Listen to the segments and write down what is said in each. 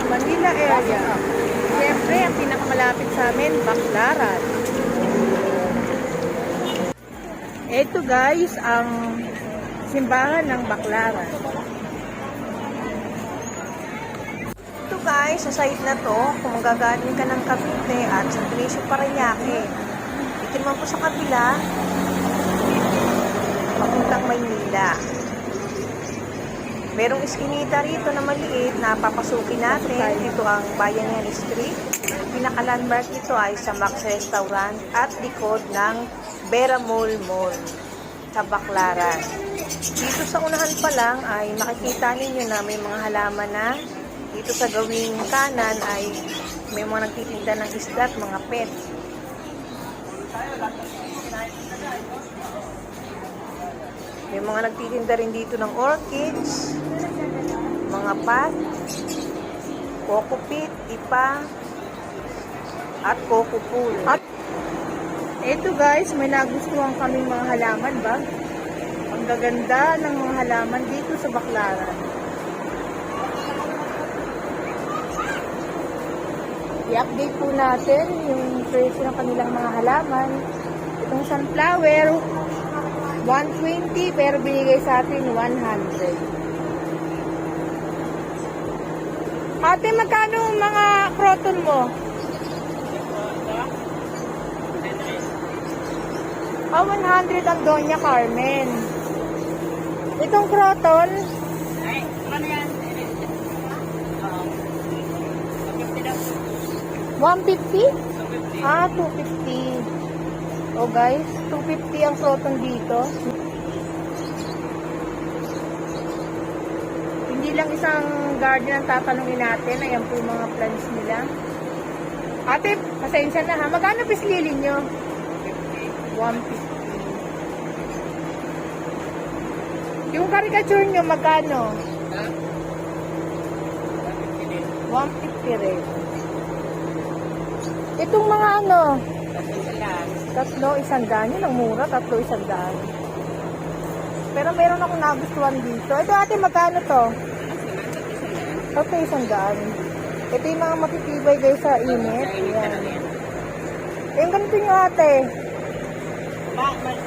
Manila area. Siyempre, ang pinakamalapit sa amin, Baclaran. Ito guys, ang simbahan ng Baclaran. Ito guys, sa site na to, kung gagaling ka ng Cavite at sa Iglesia Parañaque, dito naman po sa kabila, papuntang Maynila. Merong iskinita rito na maliit na papasukin natin. Ito ang Bayanihan Street. Pinaka-landmark ito ay sa Max Restaurant at likod ng Vera Mall Mall sa Baclaran. Dito sa unahan pa lang ay makikita ninyo na may mga halaman na. Dito sa gawing kanan ay may mga nagtitinda ng isda at mga pet. May mga nagtitinda rin dito ng orchids, mga pot, coco pit, ipa, at coco pool. At ito guys, may nagustuhan kaming mga halaman ba? Ang gaganda ng mga halaman dito sa Baclaran. I-update po natin yung presyo ng kanilang mga halaman. Itong sunflower, 120 pero binigay sa atin 100. Ate, magkano mga croton mo? 100 ang Doña Carmen. Itong croton? Ay, ano yan? 150? 250. 250. Oh guys, 250 ang croton dito. Hindi lang isang garden ang tatanungin natin. Ayan po yung mga plants nila. Ate, pasensya na ha. Magkano pislili nyo? 150. Yung caricature nyo, magkano? 150 rin. Itong mga ano? Tatlo, 100. Yun ang mura, tatlo, 100. Pero meron akong nagustuhan dito. Ito ate, magkano to? Tatlo, 100. Ito yung mga matitibay guys sa init. Ayan. Yung ganito nyo ate.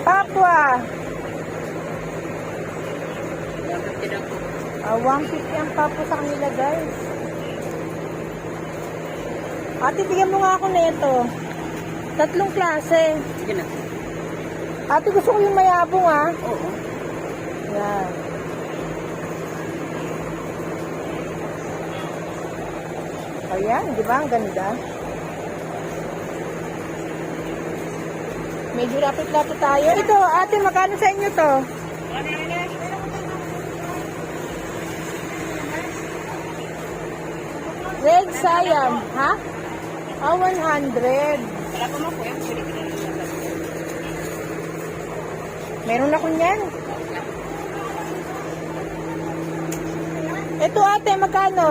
Papua. 150 ang papua sa kanila guys. Ate, bigyan mo nga ako na ito. Tatlong klase. Sige na. Ate, gusto ko yung mayabong ha. Oo. Yan. Ayan, di ba? Ang ganda. Medyo lapit-lapit tayo. Ito, ate, magkano sa inyo to? Red Siam, ha? 100. Wala pa mo po yan. Meron ako niyan. Ito ate, magkano?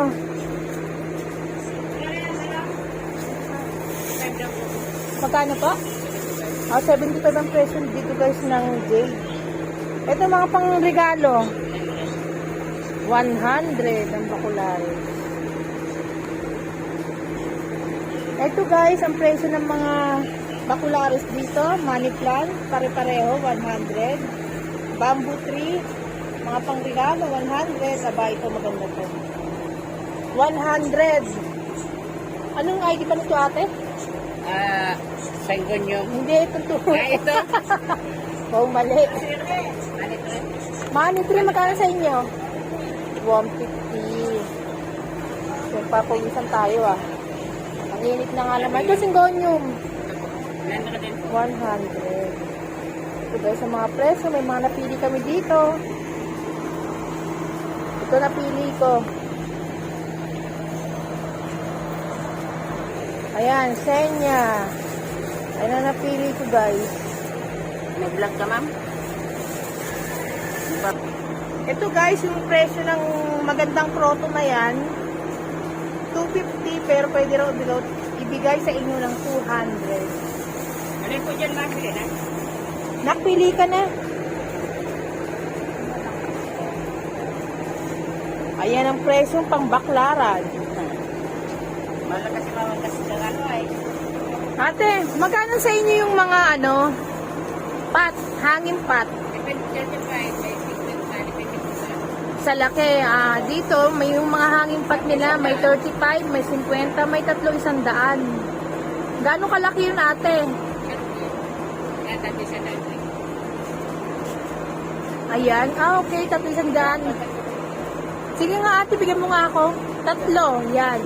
Magkano po? 75 ang presyo dito guys ng jade. Ito mga pang regalo. 100 ang bakularis. Ito guys, ang presyo ng mga bakularis dito, money plant, pare-pareho, 100. Bamboo tree, mga pangregalo, 100. Aba, ito maganda to. 100. Anong ID pa nito ate? Sanggonyong. Hindi, ito to. Ito. Wow, mali. Money tree, magkano sa inyo? 150. So, papawisan tayo ah. Ang init na nga naman. Ito, singgonyum. 100. Ito guys, sa mga preso, may mga napili kami dito. Ito napili ko. Ayan, Senya. Ayan na napili ko guys. May vlog ka, ma'am? Ito guys, yung presyo ng magandang proto na yan, 250 pero pwede raw ibigay sa inyo ng 200. Alin po dyan, ma'am? Pili na. Nakpili ka na. Ayan ang presyo pang Baclaran. Mahal kasi mama kasi sa ano ay. Ate, magkano sa inyo yung mga pat, hangin pat? Depende 35, may 50, depende po sa Sa laki, dito, may yung mga hangin pat nila, may 35, may 50, may 300. Gaano kalaki yun ate? kaya dati sa dati. Ayan, okay, 300. Sige nga ate, bigyan mo nga ako. 3, yan.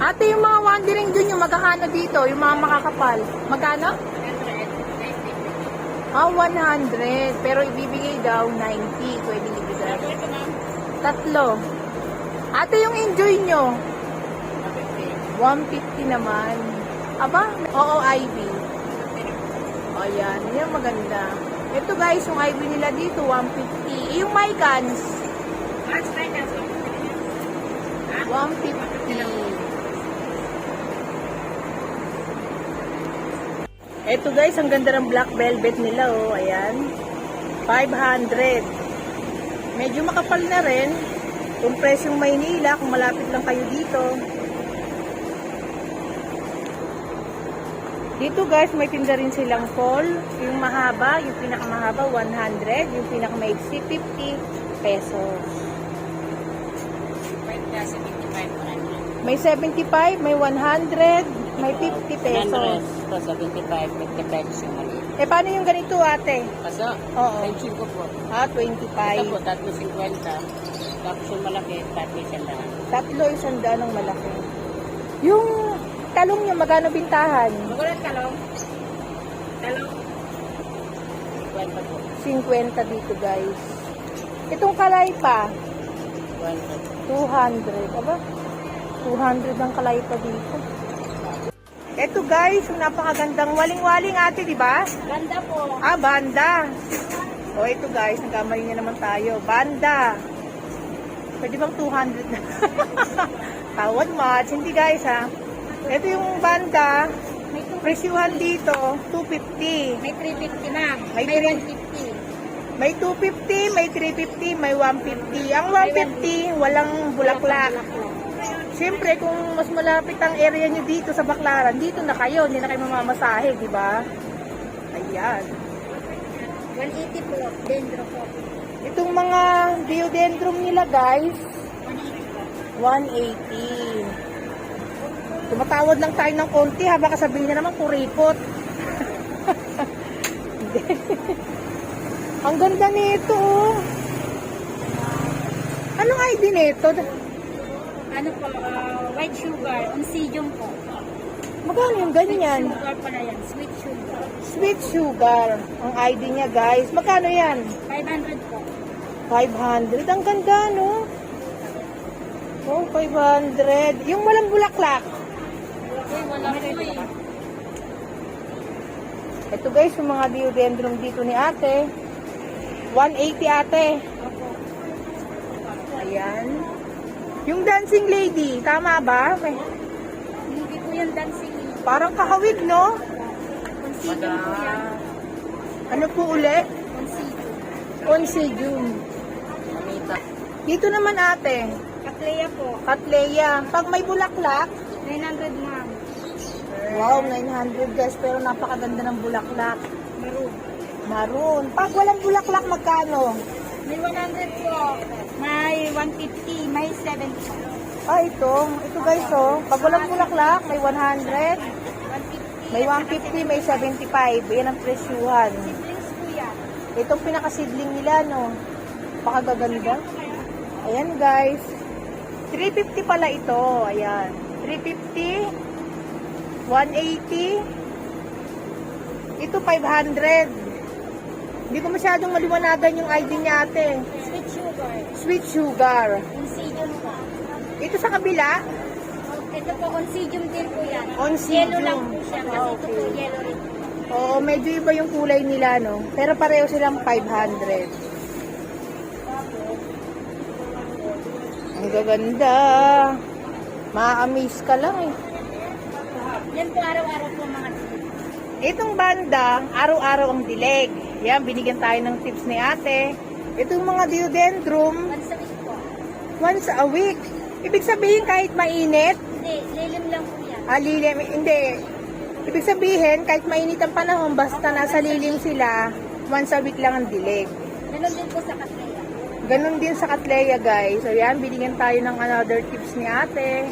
Ate, yung mga wandering dun, yung magkakano dito, yung mga makakapal. Magkano? 100. Pero ibibigay daw 90. Pwedeng ibigay. Ito ma'am. 3. Ate, yung enjoy nyo, 150 naman. Aba? Oo, Ivy. Ayan, yan maganda. Ito guys, yung Ivy nila dito, 150. Yung Mycans, March 9 na. 150. Ito guys, ang ganda ng black velvet nila, oh. Ayan. 500. Medyo makapal na rin. Kung presyong Maynila, kung malapit lang kayo dito. Dito guys, may tinda rin silang fall. Yung mahaba, yung pinakamahaba, 100. Yung pinakamaiksi, 50 pesos. Pwede 75 pa rin. May 75, may 100, may 50 pesos. 100 to 75, 50 pesos yung maliit. Eh, paano yung ganito, ate? Kaso, Oo. 25 po. Ito 25. po, 350. Tapos yung malaki, 30 lahat. 300 ng malaki. Yung talong nyo, magkano bintahan? Magulat talong. Talong. 50 po. 50 dito, guys. Itong kalay pa, 50. 200. Aba? 200 ang kalay pa dito. Ito guys, yung napakagandang waling-waling ate, di ba? Ganda po. Banda. O ito guys, nagkamali niya naman tayo. Banda. Pwede bang 200 na? Tawad much. Hindi guys ha. Ito yung banda. Presyuhan dito, 250. May 350 na. May 150. May 250, may 350, may 150. Ang 150, walang bulaklak. Siyempre, kung mas malapit ang area nyo dito sa Baclaran, dito na kayo, hindi na kayo mamamasahe, di ba? Ayan. 180 po. Dendro po. Itong mga deodendron nila, guys, 180. Tumatawad lang tayo ng konti, ha? Baka sabihin na naman, kuripot. Hindi. Ang ganda nito, oh. Anong ID nito? Ano po, white sugar, oncidium po. Magkano yung ganyan? Sugar pala yan, sweet sugar. Sweet sugar. Ang ID niya, guys. Magkano yan? 500 po. 500. Ang ganda, no? Oh, 500. Yung walang bulaklak. Okay, wala po eh. Ito, guys, yung mga deodendron dito ni ate. 180 ate. Opo. Ayan. Yung dancing lady, tama ba? Hindi po yung dancing. Parang kahawig, no? Oncidium po yan. Ano po uli? Oncidium. Oncidium. Dito naman ate, Cattleya po. Cattleya. Pag may bulaklak, 900 ma'am. wow, 900 guys, pero napakaganda ng bulaklak. Maroon. Maroon. Pag walang bulaklak, magkano? May 100 po. May 150. May 70 po. Ito. Ito guys, oh. Pag walang bulaklak, may 100, 150. may 150, may 75. Yan ang presyuhan. Siblings po yan. Itong pinakasidling nila, no? Pakagaganda. Ayan guys. 350 pala ito. Ayan. 350. 180. Ito 500. Hindi ko masyadong maliwanagan yung ID niya ate. Sweet sugar. Sweet sugar. Oncidium po. Ito sa kabila. Ito po, oncidium din po yan. Oncidium. Yellow lang po siya. Kasi ito po, Okay. yellow rin. Oo, medyo iba yung kulay nila, no? Pero pareho silang 500. Ang gaganda. Ma-amaze ka lang eh. Yan po, araw-araw po mga tips. Itong banda, araw-araw ang dileg. Yan, binigyan tayo ng tips ni ate. Itong mga deodendron, Once a week po. Once a week. Ibig sabihin kahit mainit, Hindi, lilim lang po yan. lilim, hindi. Ibig sabihin kahit mainit ang panahon, basta nasa lilim sila, once a week lang ang dilig. Meron din po sa Katleya. Ganon din sa Katleya, guys. So yan, binigyan tayo ng another tips ni ate.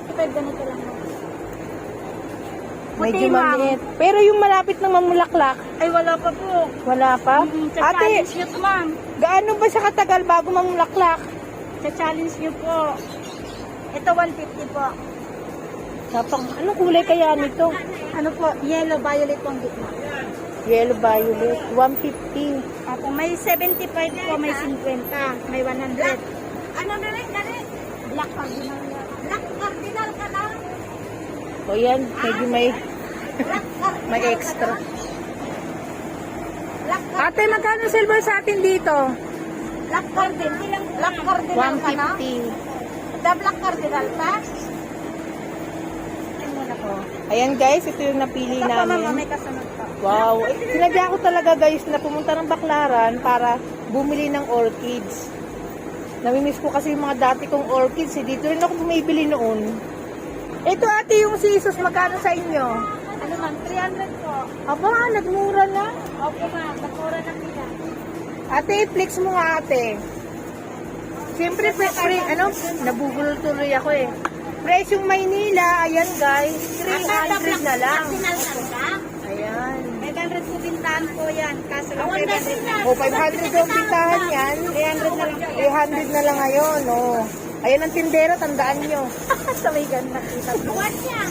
Kapag ganito lang. Medyo Puti, ma'am. maliit. Pero yung malapit ng mamulaklak, Ay, wala pa po. wala pa. Ate, Challenge nyo po, ma'am. gaano ba siya katagal bago mamulaklak? Challenge nyo po. Ito 150 po. Anong kulay kaya nito? Ano po? Yellow, violet po ang gitna. Yellow violet, 150. Opo, may 75 po, may 50, may 100. Ano na rin, Black cardinal. Black cardinal ka na? O yan, medyo may may extra. Ate, magkano silver sa atin dito? Black cardinal. Black cardinal ka na? 150. The black cardinal pa? Ayan guys, ito yung napili Ito po, ma'am, namin. may kasunod po. Wow, sinadya ko talaga guys na pumunta ng Baclaran para bumili ng orchids. Namimiss ko kasi yung mga dati kong orchids, dito rin ako bumibili noon. Ito ate yung sisos, magkano sa inyo? Ano ma'am, 300 po. Aba, nagmura na. Opo ma'am, nagmura na sila. Ate, i-flex mo nga ate. Siyempre, nabubulol tuloy ako eh. Presyong Maynila, ayan guys, 300 na lang. Ayan. 500 po bintahan po yan. Kaso lang 500 na. O, 500 daw pintahan yan. 300 na lang. 300 na lang ngayon, oh. Ayan ang tindera, tandaan nyo. Sa may ganda kita po. Buwan niya.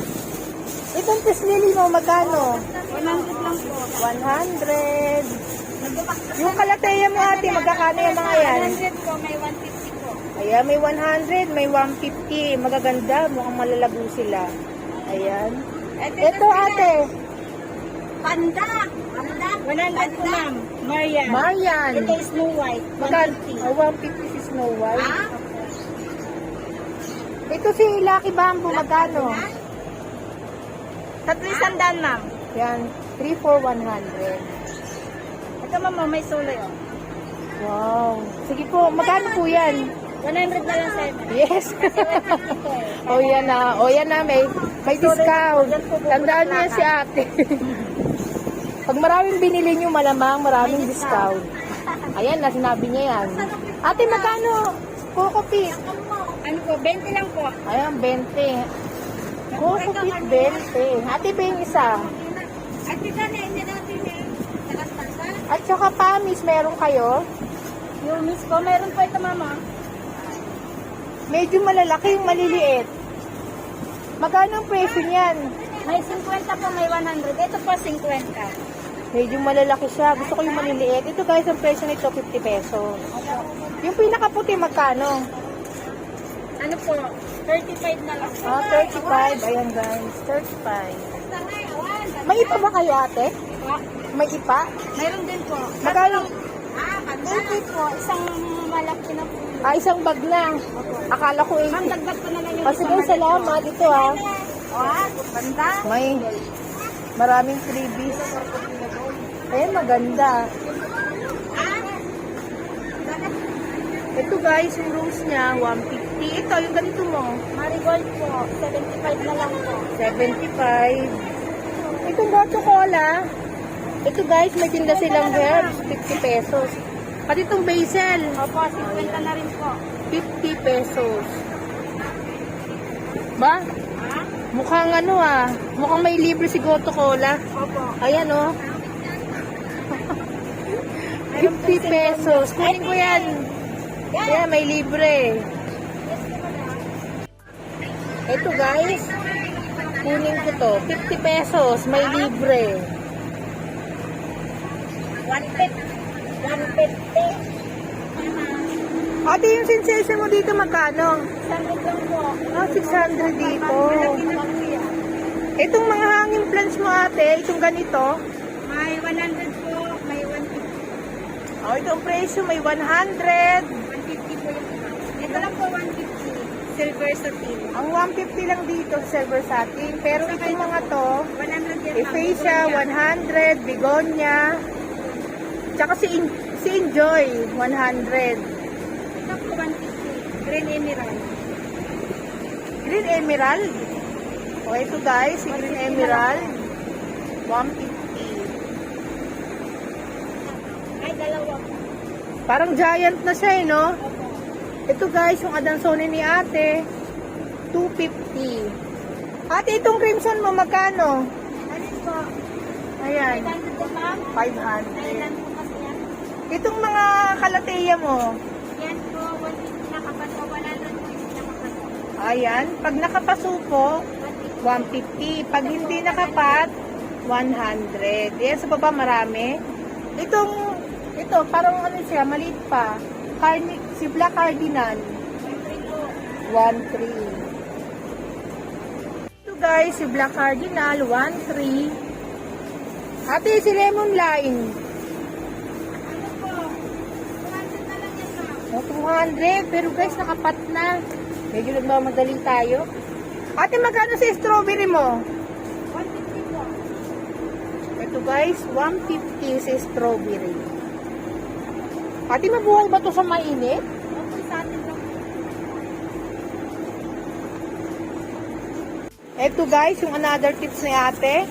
Itong pislili mo, magkano? 100 lang po. 100. Yung kalateya mo ate, magkakano yung mga yan? 100 po, may 150 po. Ayan, may 100, may 150. Magaganda, mukhang malalago sila. Ayan. Ito ate, Panda. Panda. 100 po ma'am. Marian. Marian. Ito is Snow White. Magkano? 150. Oh, 150 si Snow White. Ah? Ito si Lucky Bamboo, magkano? Tatlo sandaan ma'am. Yan, 3 for 100. Ito ma'am, may solo yun. Wow. Sige po, magkano po yan? 100 na lang sa'yo. Yes. O yan na, may discount. Tandaan niyo yan si ate. Pag maraming binili niyo, malamang maraming discount. Ayan na, sinabi niya yan. Ate, magkano? Coco Pit. Ano po, 20 lang po. Ayan, 20. Coco Pit, 20. Ate ba yung isa? At ito na, hindi natin eh. Nakastasa. At saka pamis, meron kayo? Yung miss ko, meron po ito mama. Medyo malalaki yung maliliit. Magkano ang presyo niyan? May 50 po, may 100. Ito po, 50. Medyo malalaki siya. Gusto ko yung maliliit. Ito guys, ang presyo nito 50 pesos. Yung pinakaputi, magkano? Ano po, 35 na lang. 35. Ayan guys, 35. May ipa ba kayo ate? May ipa? Meron din po. Magkano? Ito po, isang malaki na po. Isang bag lang. Akala ko Ma'am, 80. dagdag ko na lang yung Sige, salamat. Ito banda. May maraming freebies. Ayan, maganda. Ito guys, yung rose niya, 150. Ito, yung ganito mo. Marigold po, 75 na lang po. 75. Itong Goto Cola. Ito guys, may tinda silang herbs, 50 pesos. Pati itong basil, Opo, 50 na rin po. 50 pesos. Ba? Ha? Mukhang mukhang may libre si Goto Cola. Opo. Ayan oh. 50 pesos. Kunin ko yan. Ayan, may libre. Ito guys, kunin ko to. 50 pesos, may libre. 150. Ate, yung sensation mo dito magkano? 600 lang po. 600 dito. Malaki na po yan. Itong mga hanging plants mo ate, itong ganito. May 100 po, may 150. Itong presyo may 100. 150 po yung ito lang po 150. Silver satin. Ang 150 lang dito, silver satin. Pero itong mga to, 100 yan. Ephasia, 100, Begonia. Tsaka si Enjoy, 100. Ito po 150. Green Emerald. Green Emerald. O ito guys, si Green Emerald. 150. Ay, dalawa po. Parang giant na siya eh, no? Opo. Ito guys, yung Adansone ni ate. 250. Ate, itong crimson mo, magkano? Alin po? Ayan, 500 po ma'am. 500. Kailan po kasi yan? Itong mga kalateya mo, Yan po, 150 na kapaso. 100 po yung nakapaso. ayan, pag nakapaso po, 150. Pag hindi nakapat, 100. Yan, sa baba marami. Ito, parang ano siya, maliit pa. Si Black Cardinal, 1.3. Ito guys, si Black Cardinal, 1.3. Ate, si Lemon Lime, Ano po? 200 na lang yan ma'am. 200. Pero guys, nakapat na. Medyo nagmamadali tayo. Ate, magkano si strawberry mo? 150 po. Ito guys, 150 si strawberry. Ate, mabuhay ba to sa mainit? Okay, sa atin lang po. Ito guys, yung another tips ni ate.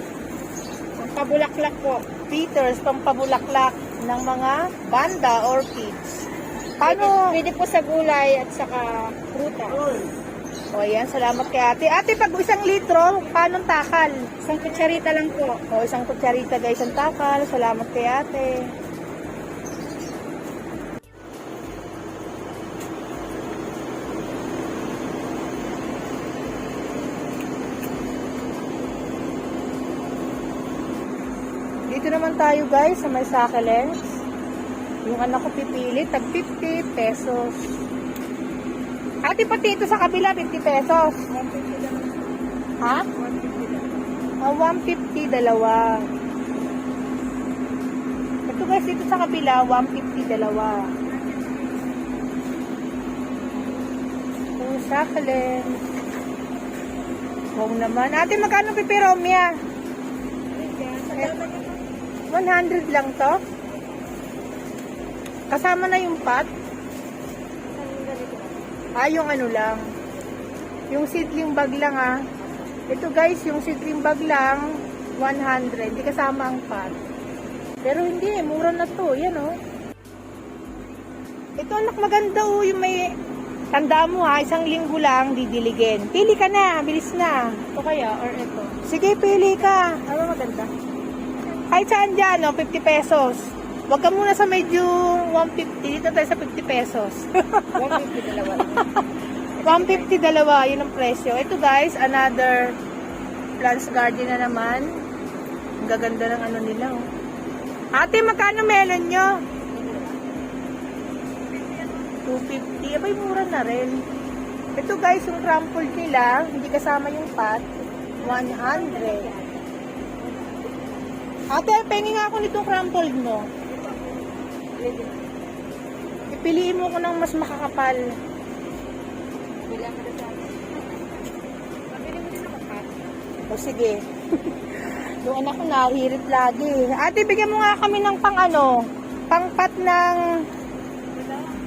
Pabulaklak po. Peters, pampabulaklak ng mga banda or kids. Paano? Pwede po sa gulay at saka prutas. O ayan, salamat kay ate. Ate, pag 1 litro, paano takal? Isang kutsarita lang po. O, 1 kutsarita guys ang takal. Salamat kay ate. Dito naman tayo guys sa may succulents. Yung anak ko pipili, tag 50 pesos. Ate, pati ito sa kabila, 50 pesos. 150 lang. Ha? 150 lang. 150 dalawa. Ito guys, dito sa kabila, 150 dalawa. Yung succulents. Wow naman. Ate, magkano pipiromia? 100 lang to. Kasama na yung pot. Yung ano lang. Yung seedling bag lang ah. Ito guys, yung seedling bag lang, 100. Hindi kasama ang pot. Pero hindi, mura na to. Yan oh. Ito anak, maganda oh. Yung may, tanda mo ha, 1 linggo lang didiligin. Pili ka na, bilis na. Ito kaya or ito? Sige, pili ka. Ano maganda? Kahit saan dyan, no? 50 pesos. Huwag ka muna sa medyo 150. Dito tayo sa 50 pesos. 150 dalawa lang. 150 dalawa, yun ang presyo. Ito guys, another plants garden na naman. Ang gaganda ng ano nila. Oh. Ate, magkano melon nyo? 250. Abay, mura na rin. Ito guys, yung crumpled nila, hindi kasama yung pot, 100. Ate, pengi nga ako nitong crumpled mo. Ipiliin mo ko ng mas makakapal. Bilang ka na sa akin. Pabili mo din ako pa. O sige. Yung anak ko nahirit lagi. Ate, bigyan mo nga kami ng pangpat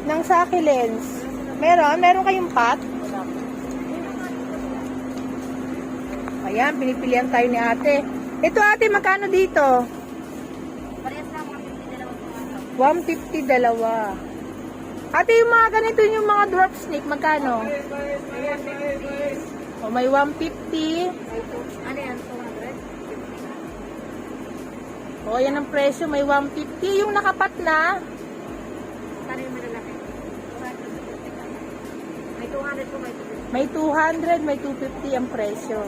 ng succulents. Meron kayong pot? Ayan, pinipilian tayo ni ate. Ito ate, magkano dito? Parehas lang 150 dalawa. 150 dalawa. Ate, yung mga ganito, yung mga dwarf snake, magkano? O, may 150. Ano yan? 200? O, yan ang presyo, may 150. Yung nakapat na, Paano yung malalaki? 250. May 200 po, may may 250. 200, may 250 ang presyo.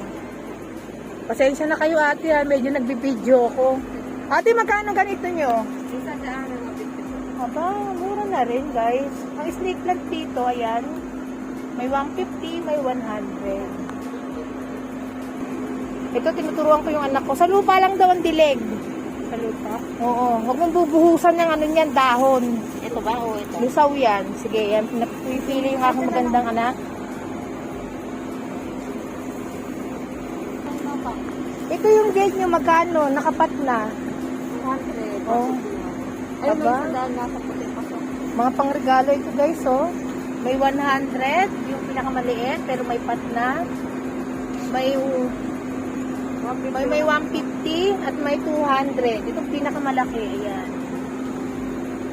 Pasensya na kayo ate ha, medyo nagbibideo ko. Ate, magkano ganito nyo? Isa sa ano, 150 po. Aba, mura na rin guys. Ang snake plant dito, ayan. May 150, may 100. Ito, tinuturuan ko yung anak ko. Sa lupa lang daw ang dilig. Sa lupa? Oo, huwag mong bubuhusan ng ano niyan, dahon. Ito ba o ito? Lusaw yan. Sige, yan. Pinapili yung aking magandang anak. Ito yung gate nyo, magkano? Nakapat na. 200. Oh. Ayun, Aba. may sandaan nga sa puti pa. Mga pangregalo ito guys, oh. May 100, yung pinakamaliit, pero may pat na. May 150 at may 200. Itong pinakamalaki, ayan.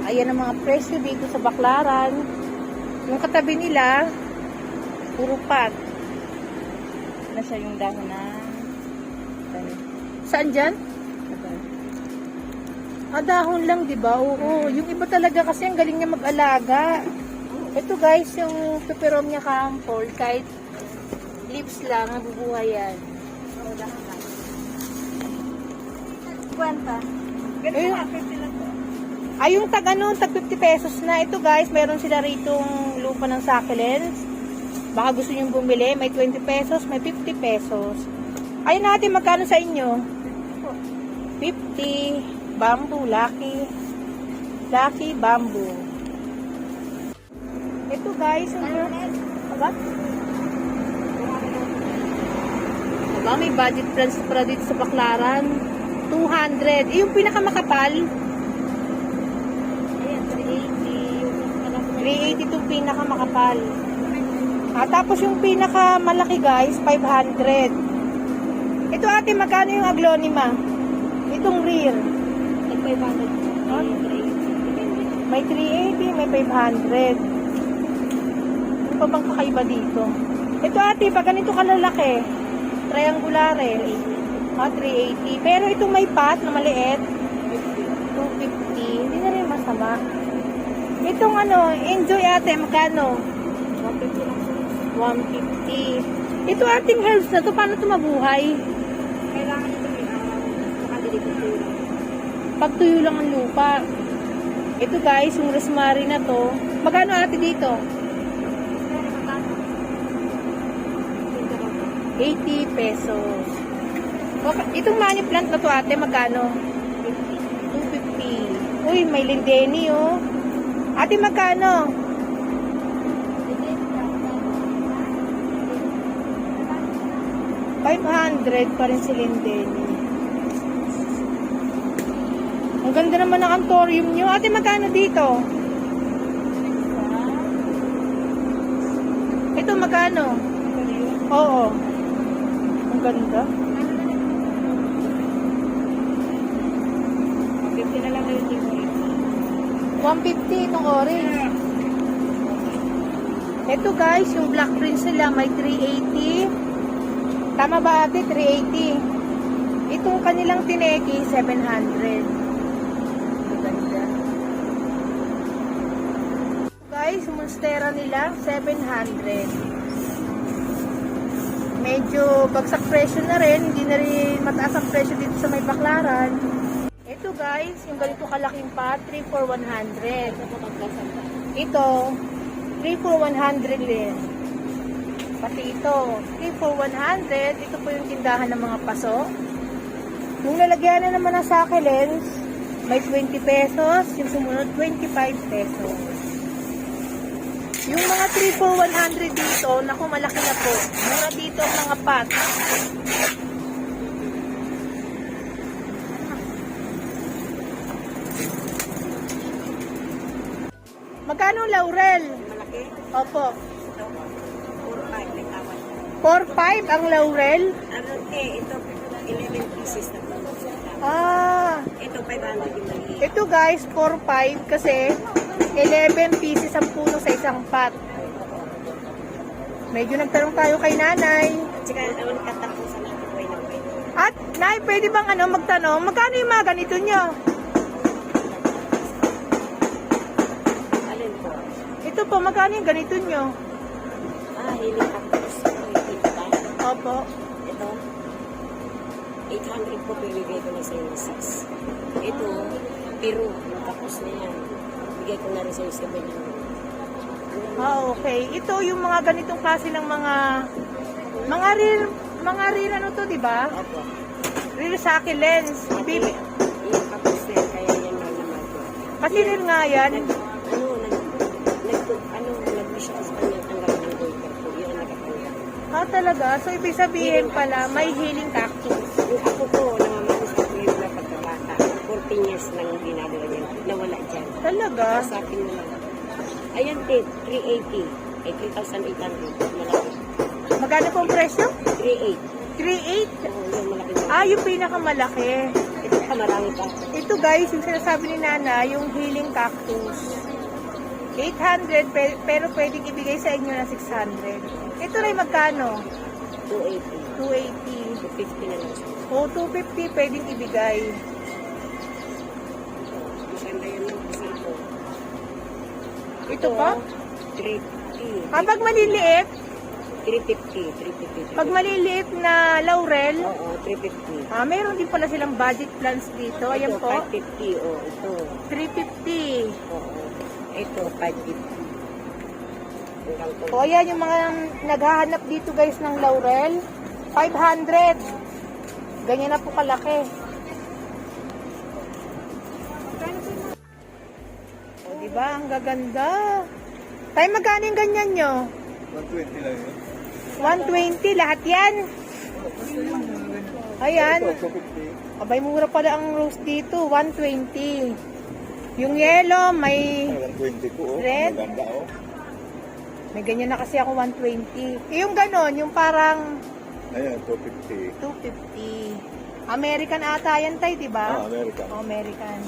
Ayan ang mga presyo dito sa Baclaran. Yung katabi nila, puro pat. Na siya yung dahon na. Saan dyan? Dahon lang, di ba? Oo. Yung iba talaga kasi ang galing niya mag-alaga. Ito guys, yung peperomia kahampol, kahit leaves lang, nabubuhay yan. Kwenta. Yung tag 50 pesos na. Ito guys, meron sila ritong lupa ng succulents. Baka gusto nyo bumili, may 20 pesos, may 50 pesos. Ayun natin, magkano sa inyo? 50. Bamboo, lucky bamboo. Ito guys, aba? Aba, may budget plans para dito sa Baclaran. 200. Yung pinakamakapal, 380 itong pinakamakapal. Tapos yung pinakamalaki guys, 500. Ito ate, magkano yung aglonema? Itong rear. May 500. May 380, may 500. Ano pa bang kakaiba dito? Ito ate, pag ganito kalalaki, triangular 380. Pero itong may pot na maliit, 250. Hindi na rin masama. Itong enjoy ate, magkano? 150. Ito ating herbs na to, paano ito mabuhay? Kailangan ito may makadili ko tuyo. Pag tuyo lang ang lupa. Ito guys, yung rosemary na to. Magkano ate dito? 80 pesos. Okay. Itong money plant na to ate, magkano? 250. Uy, may lindeni oh. Ate, magkano? 500 pa rin si lindeni. Ang ganda naman ng anthurium nyo. Ate, magkano dito? Ito, magkano? Oo. Ang ganda. 50 na lang na yung tingin. 150 itong orange. Ito guys, yung black prince nila may 380. Tama ba ate? 380. Itong kanilang tineki, 700. Ganda. Guys, monstera nila, 700. Medyo bagsak presyo na rin. Hindi na rin mataas ang presyo dito sa may Baclaran. Ito guys, yung ganito kalaking pa, 3 for 100. Ito, 3 for 100 din. Pati ito, 3 for 100. Ito po yung tindahan ng mga paso. Yung lalagyan na naman ng succulents, may 20 pesos. Yung sumunod, 25 pesos. Yung mga 3 for 100 dito, naku, malaki na po. Mura dito ang mga pot. Magkano laurel? Malaki? Opo. Ito. 4-5 may tawad. 4-5 ang laurel? Ito 11 pieces na to. Ito Ito 500 yung maliit. Ito guys, 4-5 kasi 11 pieces ang puno sa isang pot. Medyo nagtanong tayo kay nanay. At saka naman katapusan natin buhay na buhay. At, nay, pwede bang magtanong, magkano yung mga ganito nyo? Alin po? Ito po, magkano yung ganito nyo? Hiling cactus. Ito ba? Opo. Ito. 800 po bibigay ko na sa iyo 6. Ito, Peru. Yung cactus na yan. Bigay ko na rin sa iyo 700. Okay. Ito yung mga ganitong klase ng mga real ano to, di ba? Opo. Real succulents. Bibi. Yung cactus na yan, kaya yan lang naman po. Kasi real nga yan. Nag-wish ako sa kanya tanggap ng gold po. Yun ang nakatanggap. Talaga? So, ibig sabihin pala, may healing cactus. Yung ako po, namamalis ako yung na pagkabata. 14 years nang ginagawa niya. Nawala dyan. Talaga? Sa akin na lang. Ayan din, 380. Ay, 3,800. Malaki. Magkano po ang presyo? 3.8. 3.8? Oo, yung malaki. Ah, yung pinakamalaki. Ito pa, marami pa. Ito guys, yung sinasabi ni Nana, yung healing cactus. 800, pero pwedeng ibigay sa inyo ng 600. Ito rin magkano? 280. 280. 250 na lang. O, 250 pwedeng ibigay. Maganda yan lang kasi ito. Ito pa? 350. Kapag maliliit, 350. pag maliliit na laurel, Oo, 350. meron din pala silang budget plans dito. Ayan Ito, po, 550. Oh, ito. 350. Oo. Ito, 550. Hanggang to. O, ayan yung mga naghahanap dito guys ng laurel. 500. Ganyan na po kalaki. O, diba? Ang gaganda. Tayo, magkano yung ganyan nyo? 120 lang yun. 120 lahat yan. Ayan. Ito, 250. Abay, mura pala ang rose dito. 120. Yung yellow, may 120 po, oh. Red. Maganda, oh. may ganyan na kasi ako 120. Yung ganon, yung parang Ayan, 250. 250. American ata yan tayo, di ba? American. Oh, American.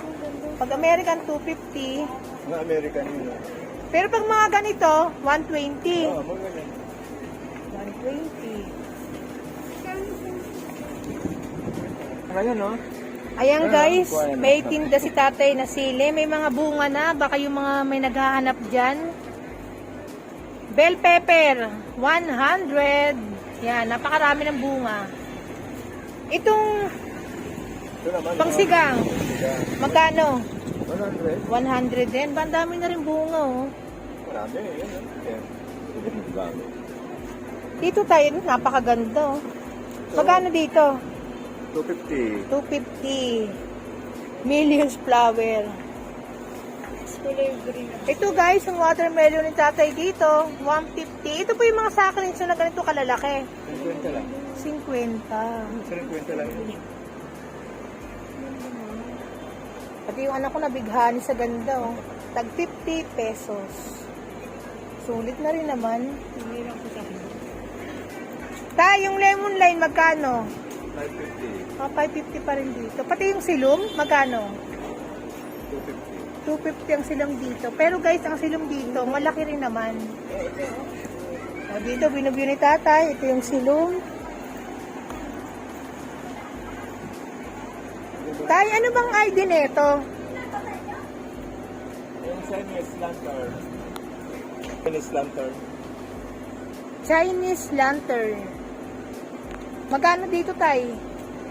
Pag American, 250. Mga American yun, oh. Pero pag mga ganito, 120. Mga ganyan. 120. Ngayon, no? Ayan guys, kuha yan. may tinda si tatay na sili. May mga bunga na. Baka yung mga may naghahanap dyan. Bell pepper, 100. Yan, napakarami ng bunga. Itong Ito naman, pangsigang, Sigang. magkano? 100. 100 din. Ba, ang dami na rin bunga, oh. Marami, yun, oh. Ayan. Dami. Dito tayo, napakaganda, oh. Magkano dito? 250. 250. Millions flower. Ito guys, yung watermelon ni tatay dito, 150. Ito po yung mga saklings na ganito kalalaki. 50 lang. 50. 50 lang yun. Pati yung anak ko nabighani sa ganda, oh. Tag 50 pesos. Sulit na rin naman. Tay, yung lemon lime, magkano? 550. 550 pa rin dito. Pati yung silum, magkano? 250. 250 ang silum dito. Pero guys, ang silum dito, malaki rin naman. O, dito, binubyo ni tatay. Ito yung silum. Tay, ano bang ID nito? Yung Chinese lantern. Chinese lantern. Chinese lantern. Magkano dito, tay?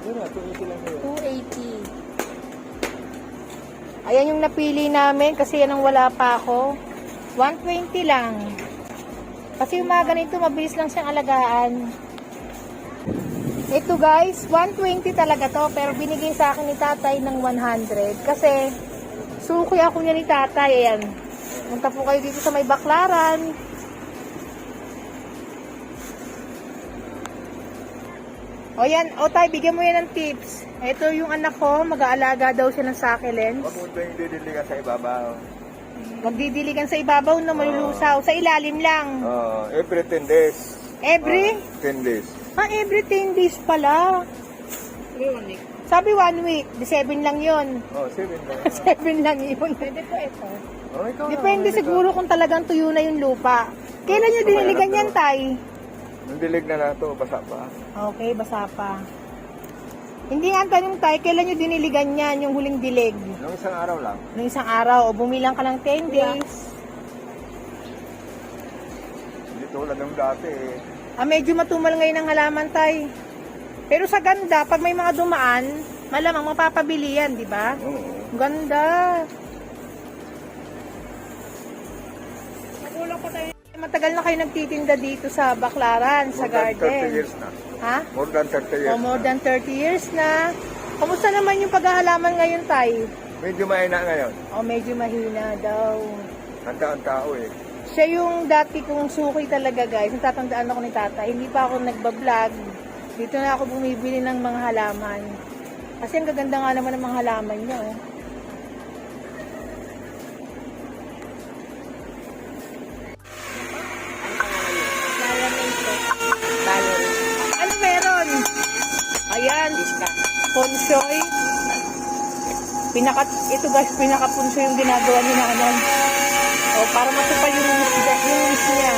Yun na, 280 lang yun. 280. Ayan yung napili namin kasi yan ang wala pa ako. 120 lang. Kasi yung mga ganito, mabilis lang siyang alagaan. Ito guys, 120 talaga to. Pero binigay sa akin ni tatay ng 100. Kasi suki ako niya ni tatay. Ayan. Punta po kayo dito sa may Baklaran. O yan, o tay, bigyan mo yan ng tips. Ito yung anak ko, mag-aalaga daw siya ng succulents. Huwag mo ito yung didiligan sa ibabaw. Magdidiligan sa ibabaw na malulusaw. Sa ilalim lang. Every 10 days. Every? 10 days. Every 10 days pala. Sabi 1 week, di 7 lang yun. 7 na. 7 lang yun. Pwede po ito. Ikaw na, Depende ikaw. siguro kung talagang tuyo na yung lupa. Kailan nyo diniligan yan, tay? Nung dilig na na ito, basa pa. Okay, basa pa. Hindi nga ang tanong tay, kailan nyo diniligan yan, yung huling dilig? Nung isang araw lang. Noong isang araw, o bumilang ka ng 10 days. Hindi tulad ng dati eh. Medyo matumal ngayon ang halaman, tay. Pero sa ganda, pag may mga dumaan, malamang mapapabili yan, di ba? Oo. Ganda. Matagal na kayo nagtitinda dito sa Baklaran, sa More than 30 garden. years na. Ha? More than 30 years O, more na. than 30 years na. Kamusta naman yung paghahalaman ngayon, tay? Medyo mahina ngayon. O, medyo mahina daw. Ang tao eh. Siya yung dati kong suki talaga, guys. Natatandaan ako ni tata. Hindi pa ako nagbablog. Dito na ako bumibili ng mga halaman. Kasi ang gaganda nga naman ng mga halaman niya, oh. Ponsoy. Ito guys, pinaka-ponsoy yung ginagawa ni nanay. O, para matupad yung wish niya.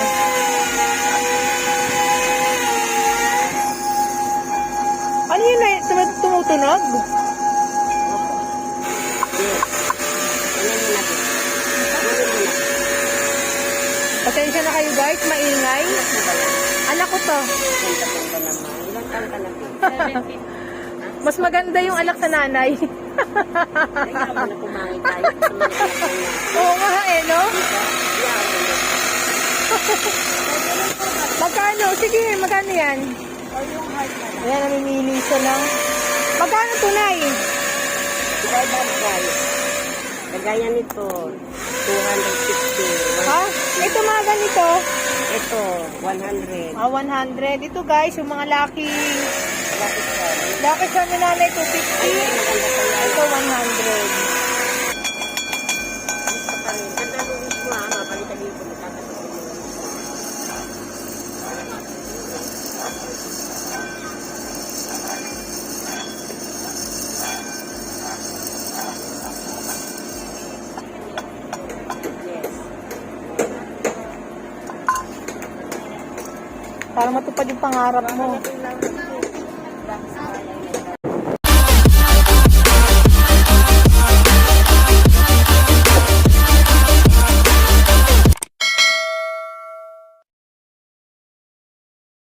Ano yun na tumutunog? Pasensya na kayo guys, maingay. Anak ko to. Ilang taon ka na? Mas maganda yung alak sa nanay. Kaya mo na kumangin tayo. Oo nga eh, no? Magkano? Sige, magkano yan? Ayan, namimili siya lang. Magkano tunay? Kagaya nito, 250. Ha? Ito mga ganito. Ito, 100. 100. Ito guys, yung mga lucky sa nanay, 250. Ito, 100. Para matupad yung pangarap mo.